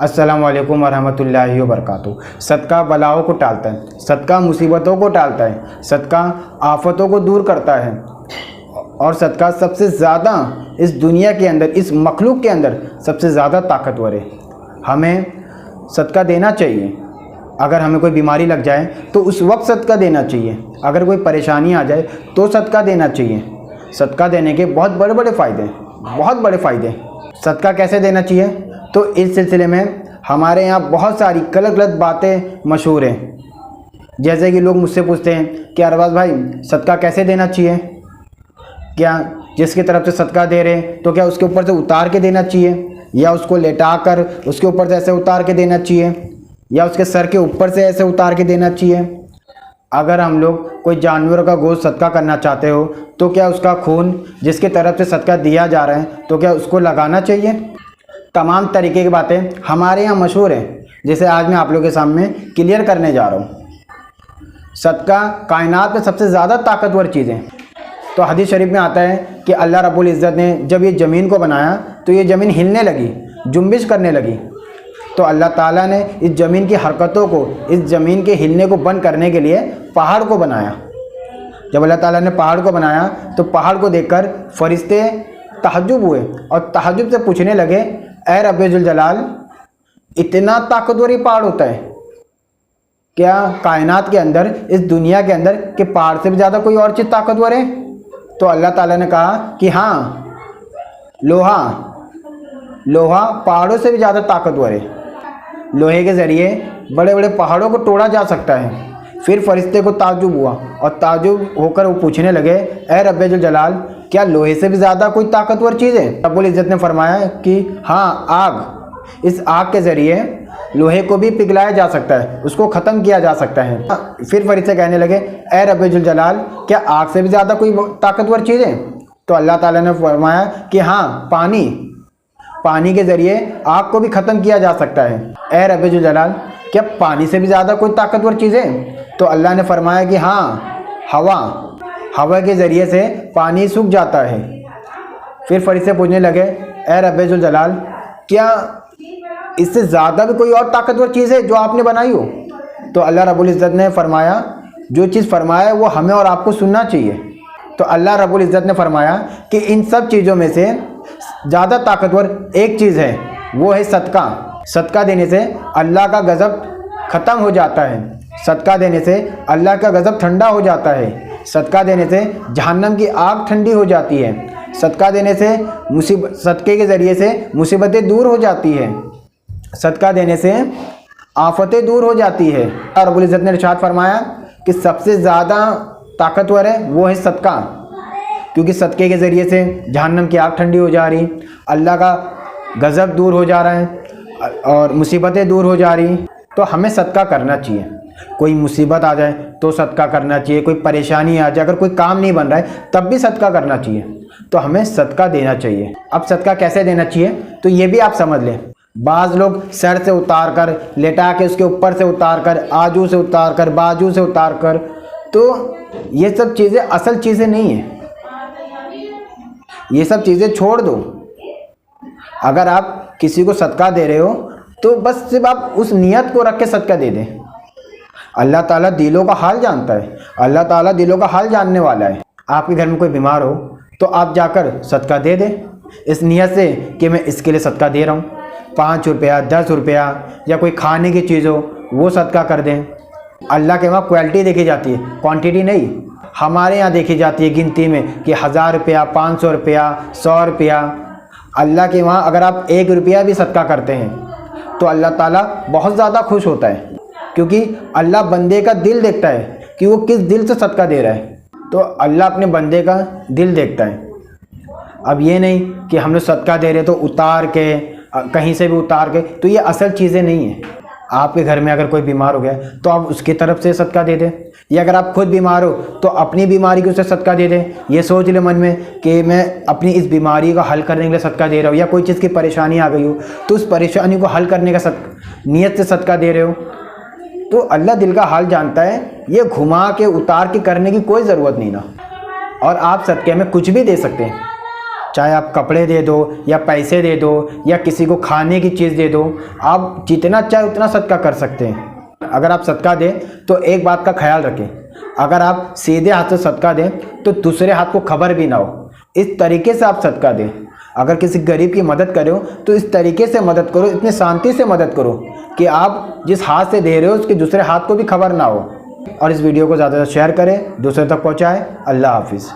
अस्सलाम वालेकुम वरहमतुल्लाहि वबरकातुहू। सदका बलाओं को टालता है, सदका मुसीबतों को टालता है, सदका आफतों को दूर करता है और सदका सबसे ज़्यादा इस दुनिया के अंदर, इस मखलूक के अंदर सबसे ज़्यादा ताकतवर है। हमें सदका देना चाहिए। अगर हमें कोई बीमारी लग जाए तो उस वक्त सदका देना चाहिए, अगर कोई परेशानी आ जाए तो सदका देना चाहिए। सदका देने के बहुत बड़े बड़े फ़ायदे हैं, बहुत बड़े फ़ायदे। सदका कैसे देना चाहिए, तो इस सिलसिले में हमारे यहाँ बहुत सारी गलत गलत बातें मशहूर हैं। जैसे कि लोग मुझसे पूछते हैं कि अरबाज भाई सदका कैसे देना चाहिए, क्या जिसकी तरफ से सदका दे रहे हैं तो क्या उसके ऊपर से उतार के देना चाहिए, या उसको लेटा कर उसके ऊपर से ऐसे उतार के देना चाहिए, या उसके सर के ऊपर से ऐसे उतार के देना चाहिए। अगर हम लोग कोई जानवर का गोश्त सदका करना चाहते हो तो क्या उसका खून जिसकी तरफ से सदका दिया जा रहा है तो क्या उसको लगाना चाहिए। तमाम तरीके की बातें हमारे यहाँ मशहूर हैं, जिसे आज मैं आप लोगों के सामने क्लियर करने जा रहा हूँ। सदका कायनात में सबसे ज़्यादा ताकतवर चीज़ है। तो हदीस शरीफ में आता है कि अल्लाह रब्बुल इज़्ज़त ने जब ये ज़मीन को बनाया तो ये ज़मीन हिलने लगी, जुम्बिश करने लगी। तो अल्लाह ताला ने इस ज़मीन की हरकतों को, इस ज़मीन के हिलने को बंद करने के लिए पहाड़ को बनाया। जब अल्लाह ताला ने पहाड़ को बनाया तो पहाड़ को देखकर फरिश्ते तहज्जुब हुए और तहज्जुब से पूछने लगे, ऐ रब्बे जुल जलाल, इतना ताकतवर ये पहाड़ होता है क्या कायनात के अंदर, इस दुनिया के अंदर, कि पहाड़ से भी ज़्यादा कोई और चीज़ ताकतवर है। तो अल्लाह ताला ने कहा कि हाँ, लोहा पहाड़ों से भी ज़्यादा ताकतवर है। लोहे के ज़रिए बड़े बड़े पहाड़ों को तोड़ा जा सकता है। फिर फरिश्ते को ताज्जुब हुआ और ताज्जुब होकर वो पूछने लगे, ऐ रब्बे जुल जलाल, क्या लोहे से भी ज़्यादा कोई ताकतवर चीज़ है। रब्बुल इज़्ज़त ने फरमाया कि हाँ, आग। इस आग के ज़रिए लोहे को भी पिघलाया जा सकता है, उसको ख़त्म किया जा सकता है। फिर फरिश्ते कहने लगे, ऐ रब्बे जुल जलाल, क्या आग से भी ज़्यादा कोई ताकतवर चीज़ है। तो अल्लाह ताला ने फरमाया कि हाँ, पानी के ज़रिए आग को भी ख़त्म किया जा सकता है। ऐ रब्बे जुल जलाल, क्या पानी से भी ज़्यादा कोई ताकतवर चीज़ है। तो अल्लाह ने फरमाया कि हाँ, हवा के ज़रिए से पानी सूख जाता है। फिर फरिश्ते पूछने लगे, ऐ रब्बे जुल जलाल, क्या इससे ज़्यादा भी कोई और ताकतवर चीज़ है जो आपने बनाई हो। तो अल्लाह रब्बुल इज़्ज़त ने फरमाया, जो चीज़ फरमाया वो हमें और आपको सुनना चाहिए। तो अल्लाह रब्बुल इज़्ज़त ने फरमाया कि इन सब चीज़ों में से ज़्यादा ताकतवर एक चीज़ है, वो है सदका। सदका देने से अल्लाह का गज़ब ख़त्म हो जाता है, सदका देने से अल्लाह का गज़ब ठंडा हो जाता है, सदका देने से जहन्नम की आग ठंडी हो जाती है, सदका देने से सदक़े के ज़रिए से मुसीबतें दूर हो जाती है, सदका देने से आफतें दूर हो जाती है। और रब्बुल इज़्ज़त ने इरशाद फरमाया कि सबसे ज़्यादा ताकतवर है वो है सदका, क्योंकि सदक़े के ज़रिए से जहन्नम की आग ठंडी हो जा रही, अल्लाह का गज़ब दूर हो जा रहा है और मुसीबतें दूर हो जा रही। तो हमें सदका करना चाहिए। कोई मुसीबत आ जाए तो सदका करना चाहिए, कोई परेशानी आ जाए, अगर कोई काम नहीं बन रहा है तब भी सदका करना चाहिए। तो हमें सदका देना चाहिए। अब सदका कैसे देना चाहिए तो ये भी आप समझ लें। बाज़ लोग सर से उतार कर, लेटा के उसके ऊपर से उतार कर, आजू से उतार कर, बाजू से उतार कर, तो ये सब चीज़ें असल चीज़ें नहीं हैं। ये सब चीज़ें छोड़ दो। अगर आप किसी को सदका दे रहे हो तो बस सिर्फ आप उस नियत को रख के सदका दे दें। अल्लाह ताला दिलों का हाल जानता है, अल्लाह ताला दिलों का हाल जानने वाला है। आपके घर में कोई बीमार हो तो आप जाकर सदका दे दें, इस नियत से कि मैं इसके लिए सदका दे रहा हूँ। 5 रुपया, 10 रुपया या कोई खाने की चीज़ हो वो सदका कर दें। अल्लाह के वहाँ क्वालिटी देखी जाती है, क्वांटिटी नहीं। हमारे यहाँ देखी जाती है गिनती में कि 1000 रुपया, 500 रुपया, 100 रुपया। अल्लाह के वहाँ अगर आप 1 रुपया भी सदका करते हैं तो अल्लाह ताला बहुत ज़्यादा खुश होता है, क्योंकि अल्लाह बंदे का दिल देखता है कि वो किस दिल से सदका दे रहा है। तो अल्लाह अपने बंदे का दिल देखता है। अब ये नहीं कि हम लोग सदका दे रहे तो उतार के, कहीं से भी उतार के, तो ये असल चीज़ें नहीं हैं। आपके घर में अगर कोई बीमार हो गया तो आप उसकी तरफ से सदका दे दें, या अगर आप खुद बीमार हो तो अपनी बीमारी को उसे सदका दे दें। ये सोच ले मन में कि मैं अपनी इस बीमारी को हल करने के लिए सदका दे रहा हूँ, या कोई चीज़ की परेशानी आ गई हो तो उस परेशानी को हल करने का नियत से सदका दे रहे हो। तो अल्लाह दिल का हाल जानता है। ये घुमा के उतार के करने की कोई ज़रूरत नहीं ना। और आप सदक़े में कुछ भी दे सकते हैं, चाहे आप कपड़े दे दो या पैसे दे दो या किसी को खाने की चीज़ दे दो, आप जितना चाहे उतना सदका कर सकते हैं। अगर आप सदका दें तो एक बात का ख्याल रखें, अगर आप सीधे हाथ से सदका दें तो दूसरे हाथ को खबर भी ना हो। इस तरीके से आप सदका दें। अगर किसी गरीब की मदद करो तो इस तरीके से मदद करो, इतनी शांति से मदद करो कि आप जिस हाथ से दे रहे हो उसके दूसरे हाथ को भी खबर ना हो। और इस वीडियो को ज़्यादा से शेयर करें, दूसरे तक पहुँचाएँ। अल्लाह हाफिज़।